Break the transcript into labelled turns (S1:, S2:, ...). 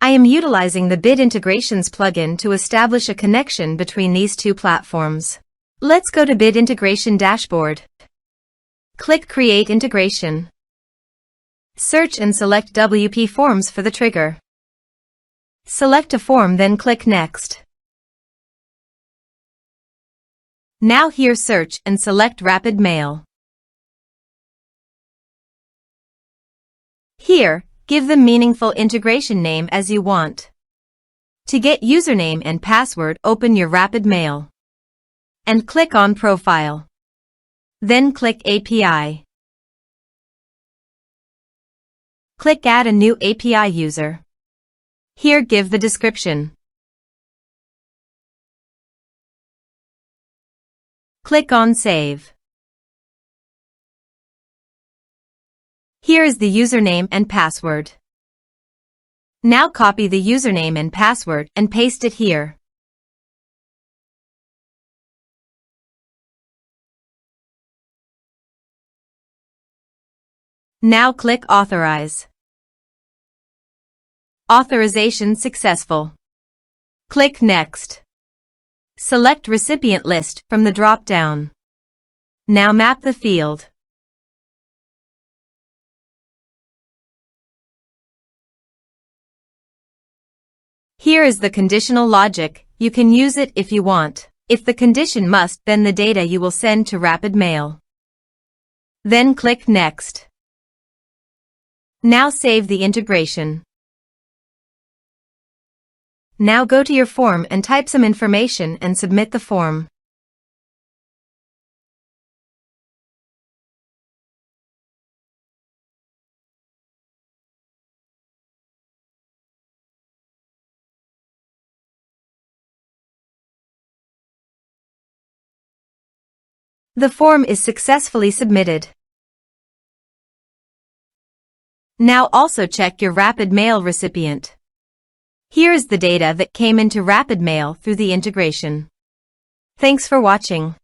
S1: I am utilizing the Bit Integrations plugin to establish a connection between these two platforms. Let's go to Bit Integration Dashboard. Click Create Integration. Search and select WPForms for the trigger. Select a form, then click Next. Now here search and select Rapid Mail. Here, give the meaningful integration name as you want. To get username and password, open your Rapid Mail and click on Profile. Then click API. Click Add a new API user. Here give the description. Click on Save. Here is the username and password. Now copy the username and password and paste it here. Now click Authorize. Authorization successful. Click Next. Select Recipient List from the drop-down. Now map the field. Here is the conditional logic. You can use it if you want. If the condition must, then the data you will send to Rapid Mail. Then click Next. Now save the integration. Now go to your form and type some information and submit the form. The form is successfully submitted. Now also check your Rapid Mail recipient. Here is the data that came into Rapid Mail through the integration. Thanks for watching.